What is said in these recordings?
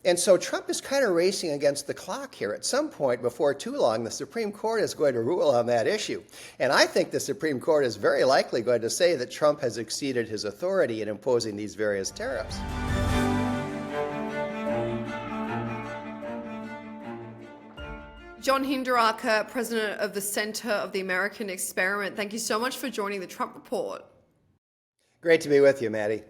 And so Trump is kind of racing against the clock here. At some point before too long, the Supreme Court is going to rule on that issue. And I think the Supreme Court is very likely going to say that Trump has exceeded his authority in imposing these various tariffs. John Hinderaker, president of the Center of the American Experiment, thank you so much for joining the Trump Report. Great to be with you, Maddie.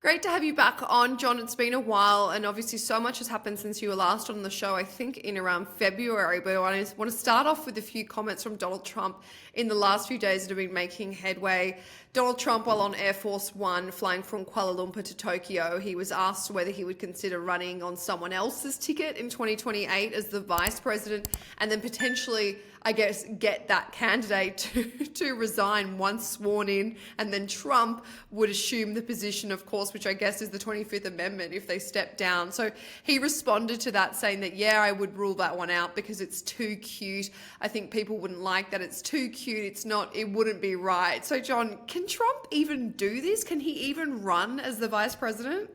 Great to have you back on, John. It's been a while, and obviously so much has happened since you were last on the show, I think in around February. But I want to start off with a few comments from Donald Trump in the last few days that have been making headway. Donald Trump, while on Air Force One flying from Kuala Lumpur to Tokyo, he was asked whether he would consider running on someone else's ticket in 2028 as the vice president, and then potentially, I guess, get that candidate to resign once sworn in, and then Trump would assume the position, of course, which I guess is the 25th Amendment if they step down. So he responded to that saying that, yeah, I would rule that one out because it's too cute. I think people wouldn't like that. It's too cute. It wouldn't be right. So John, can Trump even do this? Can he even run as the vice president?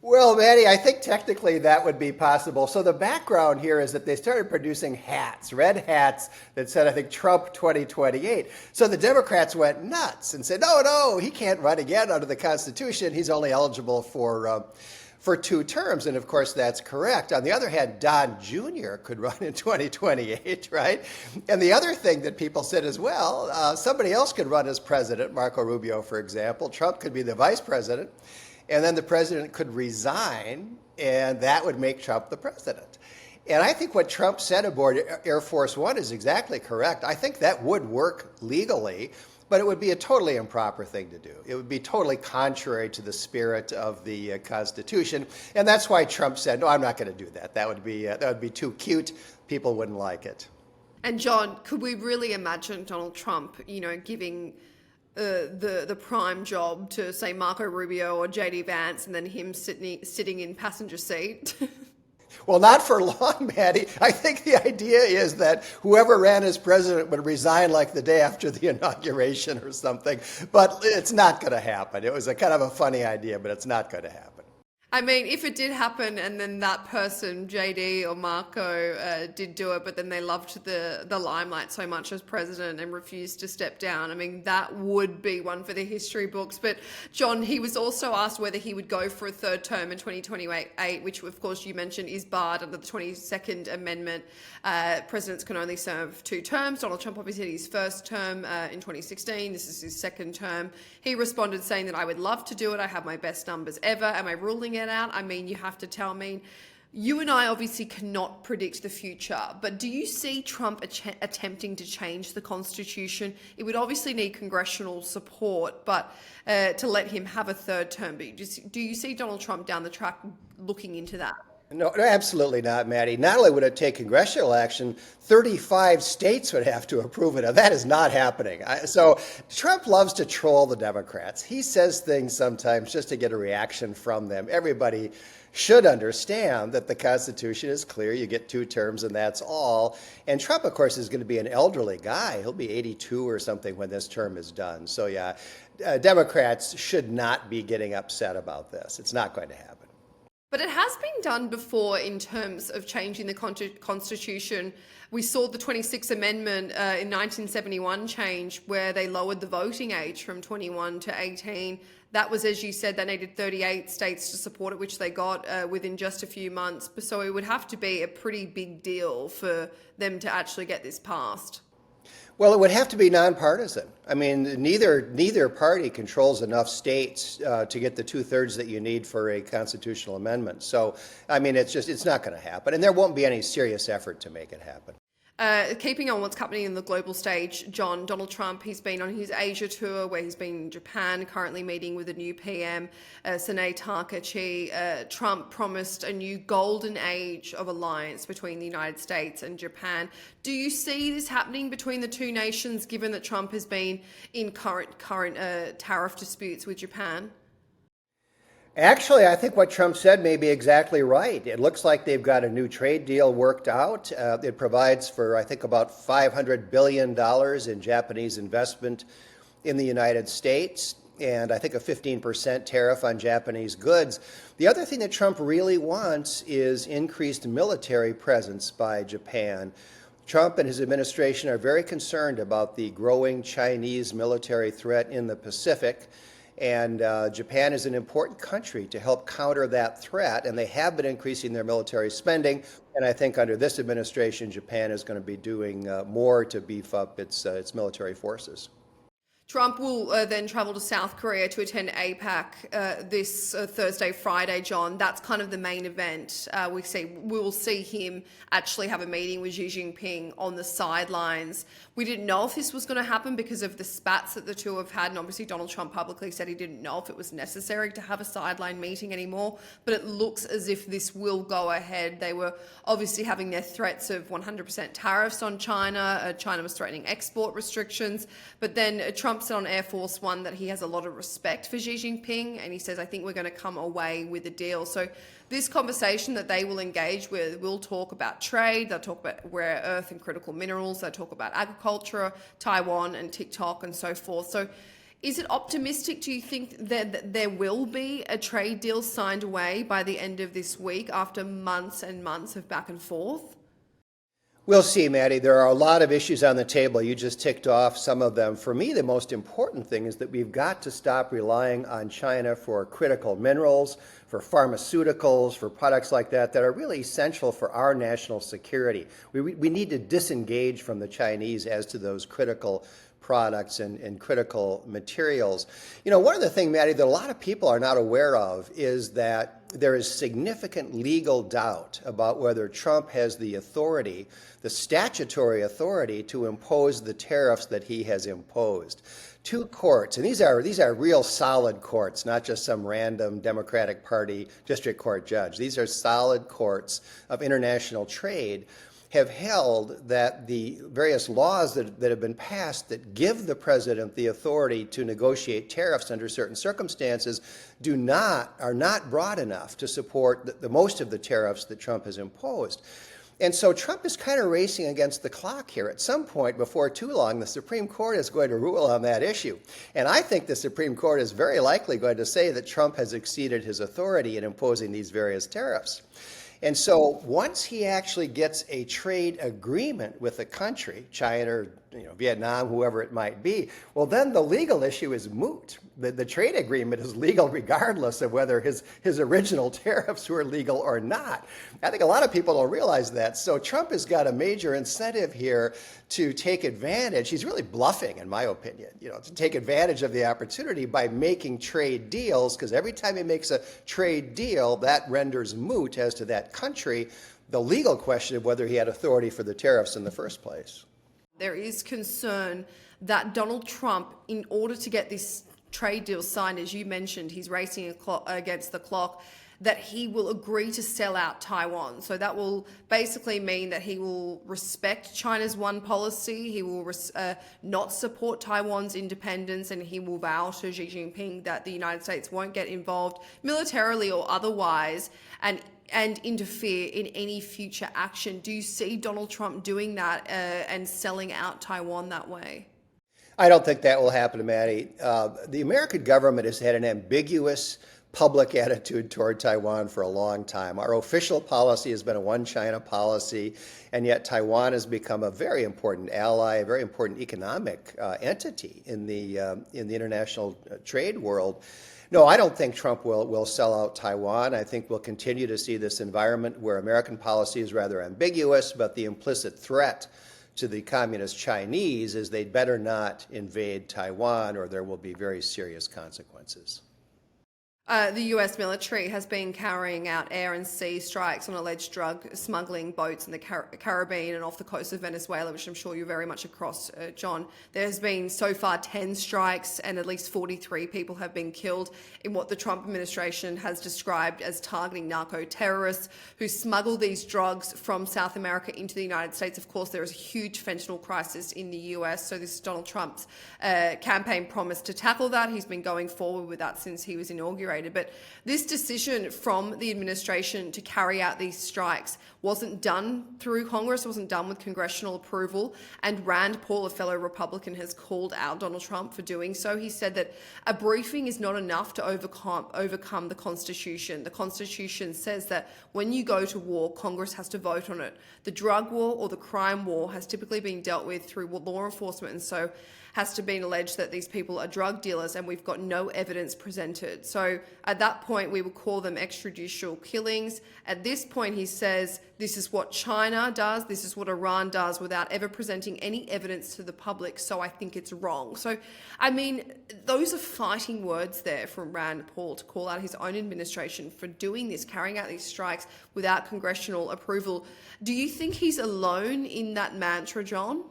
Well, Maddie, I think technically that would be possible. So the background here is that they started producing hats, red hats that said, I think, Trump 2028. So the Democrats went nuts and said, no, he can't run again under the Constitution. He's only eligible for 2 terms. And of course, that's correct. On the other hand, Don Jr. could run in 2028, right? And the other thing that people said as well, somebody else could run as president, Marco Rubio, for example. Trump could be the vice president. And then the president could resign, and that would make Trump the president. And I think what Trump said aboard Air Force One is exactly correct. I think that would work legally, but it would be a totally improper thing to do. It would be totally contrary to the spirit of the Constitution. And that's why Trump said, no, I'm not going to do that. That would be too cute. People wouldn't like it. And John, could we really imagine Donald Trump, giving the prime job to, say, Marco Rubio or JD Vance, and then him sitting in passenger seat? Well, not for long, Maddie. I think the idea is that whoever ran as president would resign like the day after the inauguration or something. But it's not going to happen. It was a kind of a funny idea, but it's not going to happen. I mean, if it did happen and then that person, JD or Marco, did do it, but then they loved the limelight so much as president and refused to step down, I mean, that would be one for the history books. But John, he was also asked whether he would go for a 3rd term in 2028, which of course you mentioned is barred under the 22nd Amendment. Presidents can only serve 2 terms. Donald Trump obviously had his 1st term in 2016. This is his 2nd term. He responded saying that I would love to do it. I have my best numbers ever. Am I ruling it out? I mean, you have to tell me. You and I obviously cannot predict the future, but do you see Trump attempting to change the Constitution? It would obviously need congressional support, but to let him have a 3rd term. But do you see Donald Trump down the track looking into that? No, absolutely not, Maddie. Not only would it take congressional action, 35 states would have to approve it. Now, that is not happening. So Trump loves to troll the Democrats. He says things sometimes just to get a reaction from them. Everybody should understand that the Constitution is clear. You get 2 terms and that's all. And Trump, of course, is going to be an elderly guy. He'll be 82 or something when this term is done. So yeah, Democrats should not be getting upset about this. It's not going to happen. But it has been done before in terms of changing the Constitution. We saw the 26th Amendment in 1971 change, where they lowered the voting age from 21 to 18. That was, as you said, they needed 38 states to support it, which they got within just a few months. So it would have to be a pretty big deal for them to actually get this passed. Well, it would have to be nonpartisan. I mean, neither party controls enough states to get the 2/3 that you need for a constitutional amendment. So, I mean, it's not going to happen, and there won't be any serious effort to make it happen. Keeping on what's happening in the global stage, John, Donald Trump, he's been on his Asia tour where he's been in Japan, currently meeting with the new PM, Sanae Takachi. Trump promised a new golden age of alliance between the United States and Japan. Do you see this happening between the 2 nations, given that Trump has been in current tariff disputes with Japan? Actually, I think what Trump said may be exactly right. It looks like they've got a new trade deal worked out. It provides for, I think, about $500 billion in Japanese investment in the United States. and I think a 15% tariff on Japanese goods. The other thing that Trump really wants is increased military presence by Japan. Trump and his administration are very concerned about the growing Chinese military threat in the Pacific. And Japan is an important country to help counter that threat, and they have been increasing their military spending. And I think under this administration, Japan is going to be doing more to beef up its military forces. Trump will then travel to South Korea to attend APAC this Thursday, Friday, John. That's kind of the main event. We will see him actually have a meeting with Xi Jinping on the sidelines. We didn't know if this was going to happen because of the spats that the two have had. And obviously Donald Trump publicly said he didn't know if it was necessary to have a sideline meeting anymore. But it looks as if this will go ahead. They were obviously having their threats of 100% tariffs on China. China was threatening export restrictions. But then Trump said on Air Force One that he has a lot of respect for Xi Jinping. And he says, I think we're going to come away with a deal. So this conversation that they will engage with will talk about trade, they'll talk about rare earth and critical minerals, they'll talk about agriculture, Taiwan and TikTok and so forth. So is it optimistic, do you think, that there will be a trade deal signed away by the end of this week after months and months of back and forth? We'll see, Maddie. There are a lot of issues on the table. You just ticked off some of them. For me, the most important thing is that we've got to stop relying on China for critical minerals, for pharmaceuticals, for products like that are really essential for our national security. We need to disengage from the Chinese as to those critical products and critical materials. You know, one of the things, Maddie, that a lot of people are not aware of is that there is significant legal doubt about whether Trump has the authority, the statutory authority, to impose the tariffs that he has imposed. Two courts, and these are real solid courts, not just some random Democratic Party district court judge. These are solid courts of international trade, have held that the various laws that have been passed that give the president the authority to negotiate tariffs under certain circumstances are not broad enough to support the most of the tariffs that Trump has imposed. And so Trump is kind of racing against the clock here. At some point before too long, the Supreme Court is going to rule on that issue. And I think the Supreme Court is very likely going to say that Trump has exceeded his authority in imposing these various tariffs. And so once he actually gets a trade agreement with a country, China or Vietnam, whoever it might be, well, then the legal issue is moot. The trade agreement is legal regardless of whether his original tariffs were legal or not. I think a lot of people don't realize that. So Trump has got a major incentive here to take advantage. He's really bluffing, in my opinion, to take advantage of the opportunity by making trade deals, because every time he makes a trade deal, that renders moot as to that country the legal question of whether he had authority for the tariffs in the first place. There is concern that Donald Trump, in order to get this trade deal signed, as you mentioned, he's racing against the clock, that he will agree to sell out Taiwan. So that will basically mean that he will respect China's one policy, he will not support Taiwan's independence, and he will vow to Xi Jinping that the United States won't get involved militarily or otherwise and interfere in any future action. Do you see Donald Trump doing that and selling out Taiwan that way? I don't think that will happen, Maddie. The American government has had an ambiguous public attitude toward Taiwan for a long time. Our official policy has been a one China policy, and yet Taiwan has become a very important ally, a very important economic entity in the international trade world. No, I don't think Trump will sell out Taiwan. I think we'll continue to see this environment where American policy is rather ambiguous, but the implicit threat to the communist Chinese is they'd better not invade Taiwan or there will be very serious consequences. The US military has been carrying out air and sea strikes on alleged drug smuggling boats in the Caribbean and off the coast of Venezuela, which I'm sure you're very much across, John. There's been so far 10 strikes and at least 43 people have been killed in what the Trump administration has described as targeting narco-terrorists who smuggle these drugs from South America into the United States. Of course, there is a huge fentanyl crisis in the US, so this is Donald Trump's campaign promise to tackle that. He's been going forward with that since he was inaugurated frustrated. But this decision from the administration to carry out these strikes wasn't done through Congress, wasn't done with congressional approval. And Rand Paul, a fellow Republican, has called out Donald Trump for doing so. He said that a briefing is not enough to overcome the Constitution. The Constitution says that when you go to war, Congress has to vote on it. The drug war or the crime war has typically been dealt with through law enforcement, and so has to be alleged that these people are drug dealers, and we've got no evidence presented. So at that point, we will call them extrajudicial killings. At this point, he says, this is what China does, this is what Iran does, without ever presenting any evidence to the public, so I think it's wrong. So, I mean, those are fighting words there from Rand Paul to call out his own administration for doing this, carrying out these strikes without congressional approval. Do you think he's alone in that mantra, John?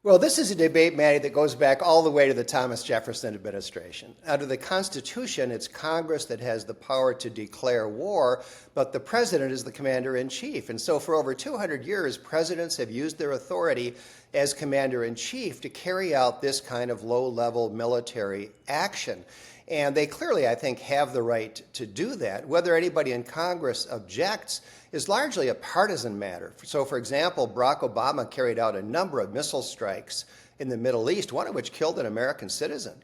Well, this is a debate, Maddie, that goes back all the way to the Thomas Jefferson administration. Under the Constitution, it's Congress that has the power to declare war, but the president is the commander-in-chief. And so for over 200 years, presidents have used their authority as commander-in-chief to carry out this kind of low-level military action. And they clearly, I think, have the right to do that. Whether anybody in Congress objects is largely a partisan matter. So, for example, Barack Obama carried out a number of missile strikes in the Middle East, one of which killed an American citizen.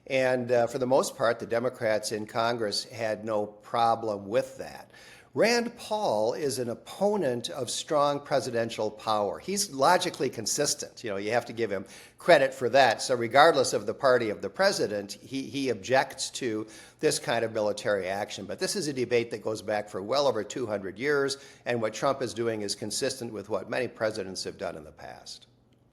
And for the most part, the Democrats in Congress had no problem with that. Rand Paul is an opponent of strong presidential power. He's logically consistent. You know, you have to give him credit for that. So regardless of the party of the president, he objects to this kind of military action. But this is a debate that goes back for well over 200 years, and what Trump is doing is consistent with what many presidents have done in the past.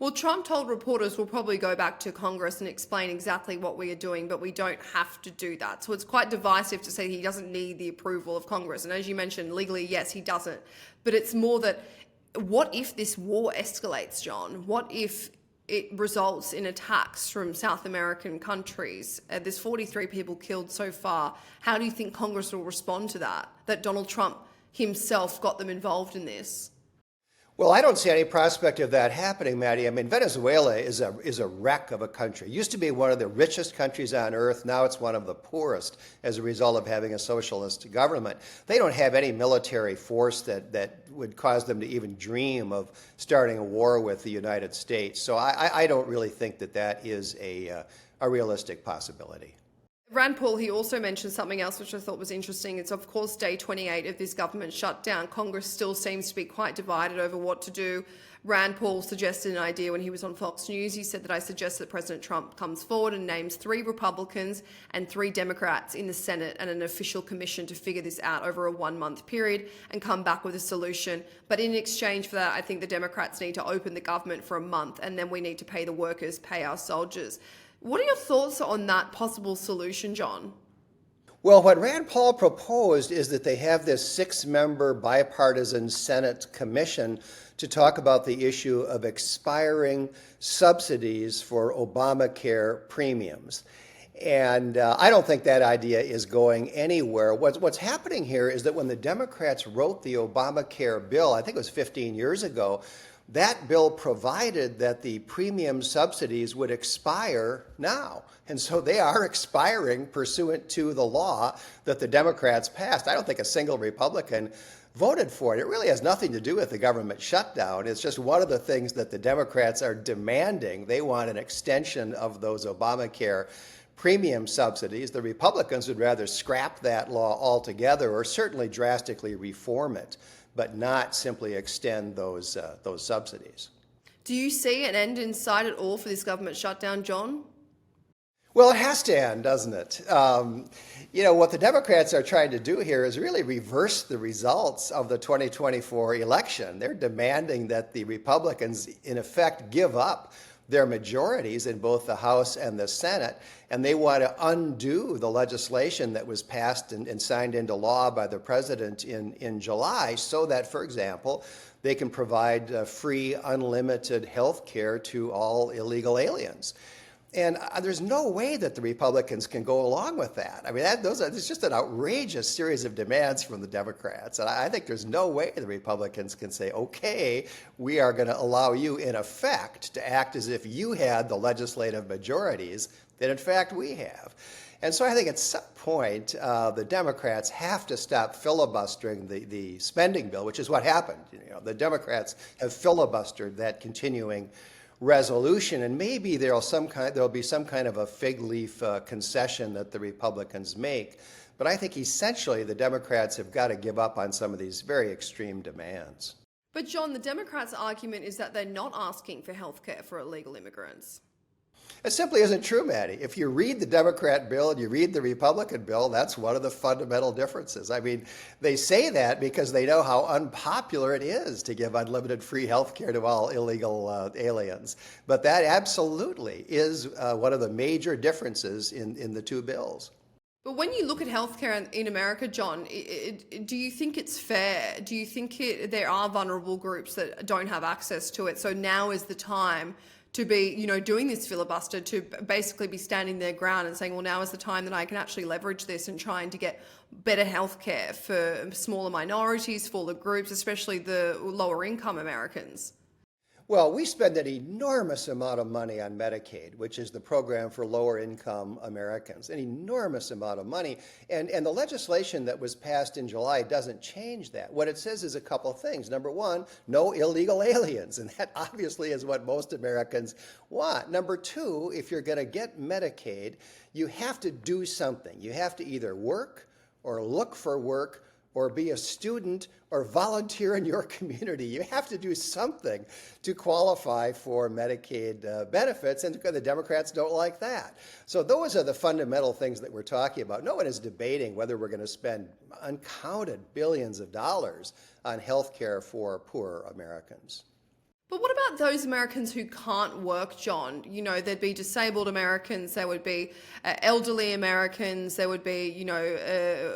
Well, Trump told reporters we'll probably go back to Congress and explain exactly what we are doing, but we don't have to do that. So it's quite divisive to say he doesn't need the approval of Congress. And as you mentioned, legally, yes, he doesn't. But it's more that, what if this war escalates, John? What if it results in attacks from South American countries? There's 43 people killed so far. How do you think Congress will respond to that? That Donald Trump himself got them involved in this? Well, I don't see any prospect of that happening, Maddie. I mean, Venezuela is a wreck of a country. It used to be one of the richest countries on earth. Now it's one of the poorest as a result of having a socialist government. They don't have any military force that would cause them to even dream of starting a war with the United States. So I don't really think that is a realistic possibility. Rand Paul, he also mentioned something else which I thought was interesting. It's, of course, day 28 of this government shutdown. Congress still seems to be quite divided over what to do. Rand Paul suggested an idea when he was on Fox News. He said that I suggest that President Trump comes forward and names 3 Republicans and 3 Democrats in the Senate and an official commission to figure this out over a 1-month period and come back with a solution. But in exchange for that, I think the Democrats need to open the government for a month, and then we need to pay the workers, pay our soldiers. What are your thoughts on that possible solution, John? Well, what Rand Paul proposed is that they have this 6-member bipartisan Senate commission to talk about the issue of expiring subsidies for Obamacare premiums. And I don't think that idea is going anywhere. What's happening here is that when the Democrats wrote the Obamacare bill, I think it was 15 years ago, that bill provided that the premium subsidies would expire now. And so they are expiring pursuant to the law that the Democrats passed. I don't think a single Republican voted for it. It really has nothing to do with the government shutdown. It's just one of the things that the Democrats are demanding. They want an extension of those Obamacare premium subsidies. The Republicans would rather scrap that law altogether or certainly drastically reform it, but not simply extend those subsidies. Do you see an end in sight at all for this government shutdown, John? Well, it has to end, doesn't it? What the Democrats are trying to do here is really reverse the results of the 2024 election. They're demanding that the Republicans, in effect, give up their majorities in both the House and the Senate, and they want to undo the legislation that was passed and signed into law by the president in July so that, for example, they can provide free, unlimited health care to all illegal aliens. And there's no way that the Republicans can go along with that. I mean, it's just an outrageous series of demands from the Democrats. And I think there's no way the Republicans can say, okay, we are going to allow you, in effect, to act as if you had the legislative majorities that, in fact, we have. And so I think at some point, the Democrats have to stop filibustering the spending bill, which is what happened. The Democrats have filibustered that continuing resolution, and maybe there'll be some kind of a fig leaf concession that the Republicans make. But I think essentially the Democrats have got to give up on some of these very extreme demands. But John, the Democrats' argument is that they're not asking for health care for illegal immigrants. It simply isn't true, Maddie. If you read the Democrat bill and you read the Republican bill, that's one of the fundamental differences. I mean, they say that because they know how unpopular it is to give unlimited free health care to all illegal aliens. But that absolutely is one of the major differences in the two bills. But when you look at healthcare in America, John, do you think it's fair? Do you think there are vulnerable groups that don't have access to it? So now is the time to be, doing this filibuster, to basically be standing their ground and saying, well, now is the time that I can actually leverage this and trying to get better healthcare for smaller minorities, for the groups, especially the lower income Americans. Well, we spend an enormous amount of money on Medicaid, which is the program for lower income Americans, an enormous amount of money. And the legislation that was passed in July doesn't change that. What it says is a couple of things. Number one, no illegal aliens. And that obviously is what most Americans want. Number two, if you're going to get Medicaid, you have to do something. You have to either work or look for work or be a student or volunteer in your community. You have to do something to qualify for Medicaid benefits, and the Democrats don't like that. So those are the fundamental things that we're talking about. No one is debating whether we're going to spend uncounted billions of dollars on health care for poor Americans. But what about those Americans who can't work, John? There'd be disabled Americans, there would be elderly Americans, there would be,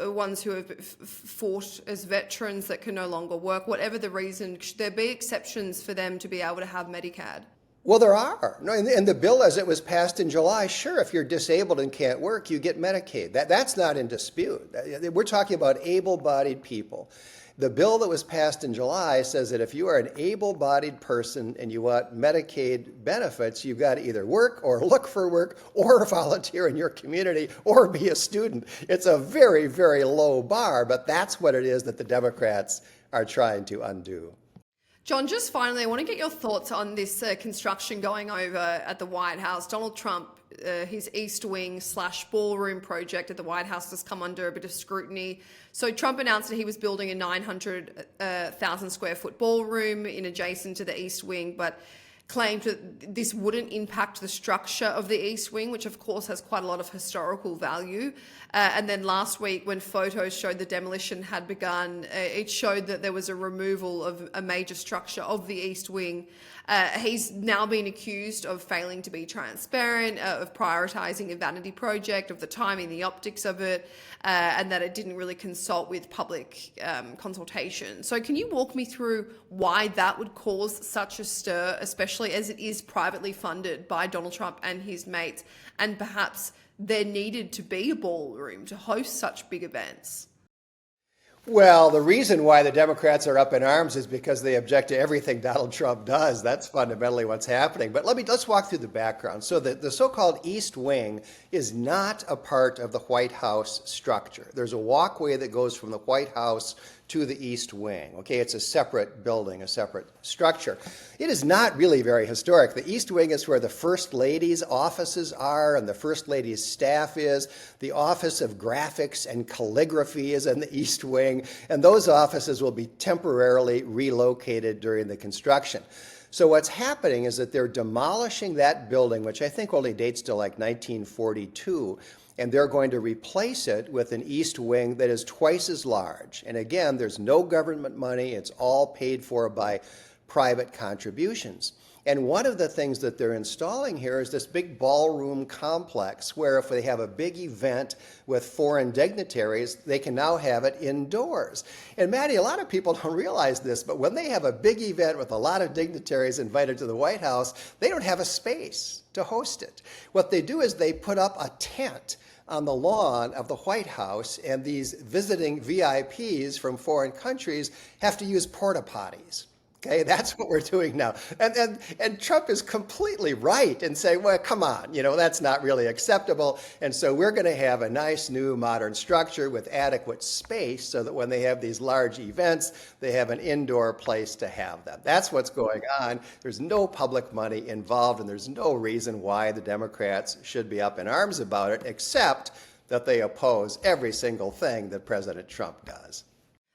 ones who have fought as veterans that can no longer work. Whatever the reason, should there be exceptions for them to be able to have Medicaid? Well, there are. No, in the bill as it was passed in July, sure, if you're disabled and can't work, you get Medicaid. That's not in dispute. We're talking about able-bodied people. The bill that was passed in July says that if you are an able-bodied person and you want Medicaid benefits, you've got to either work or look for work or volunteer in your community or be a student. It's a very, very low bar, but that's what it is that the Democrats are trying to undo. John, just finally, I want to get your thoughts on this construction going over at the White House. Donald Trump, his East Wing / ballroom project at the White House has come under a bit of scrutiny. So Trump announced that he was building a 900,000 square foot ballroom adjacent to the East Wing, but claimed that this wouldn't impact the structure of the East Wing, which of course has quite a lot of historical value. And then last week, when photos showed the demolition had begun, it showed that there was a removal of a major structure of the East Wing. He's now been accused of failing to be transparent, of prioritizing a vanity project, of the timing, the optics of it, and that it didn't really consult with public consultation. So can you walk me through why that would cause such a stir, especially as it is privately funded by Donald Trump and his mates, and perhaps there needed to be a ballroom to host such big events? Well, the reason why the Democrats are up in arms is because they object to everything Donald Trump does. That's fundamentally what's happening. But let's walk through the background. So the so-called East Wing is not a part of the White House structure. There's a walkway that goes from the White House to the East Wing. Okay, it's a separate building, a separate structure. It is not really very historic. The East Wing is where the First Lady's offices are and the First Lady's staff is. The Office of Graphics and Calligraphy is in the East Wing, and those offices will be temporarily relocated during the construction. So what's happening is that they're demolishing that building, which I think only dates to like 1942, and they're going to replace it with an East Wing that is twice as large. And again, there's no government money. It's all paid for by private contributions. And one of the things that they're installing here is this big ballroom complex where if they have a big event with foreign dignitaries, they can now have it indoors. And Maddie, a lot of people don't realize this, but when they have a big event with a lot of dignitaries invited to the White House, they don't have a space to host it. What they do is they put up a tent on the lawn of the White House, and these visiting VIPs from foreign countries have to use porta potties. Okay, that's what we're doing now. And Trump is completely right in saying, well, come on, that's not really acceptable. And so we're going to have a nice new modern structure with adequate space so that when they have these large events, they have an indoor place to have them. That's what's going on. There's no public money involved, and there's no reason why the Democrats should be up in arms about it, except that they oppose every single thing that President Trump does.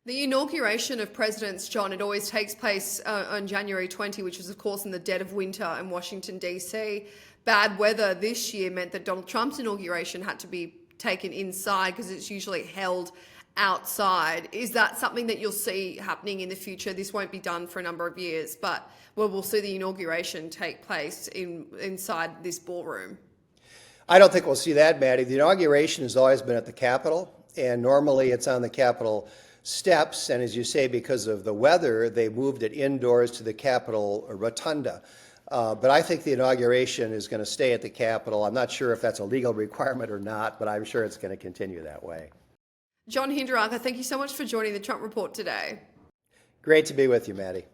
The inauguration of presidents, John, it always takes place on January 20, which is, of course, in the dead of winter in Washington, D.C. Bad weather this year meant that Donald Trump's inauguration had to be taken inside because it's usually held outside. Is that something that you'll see happening in the future? This won't be done for a number of years, but we'll see the inauguration take place inside this ballroom. I don't think we'll see that, Maddie. The inauguration has always been at the Capitol, and normally it's on the Capitol steps, and as you say, because of the weather, they moved it indoors to the Capitol Rotunda. But I think the inauguration is going to stay at the Capitol. I'm not sure if that's a legal requirement or not, but I'm sure it's going to continue that way. John Hinderaker, thank you so much for joining the Trump Report today. Great to be with you, Maddie.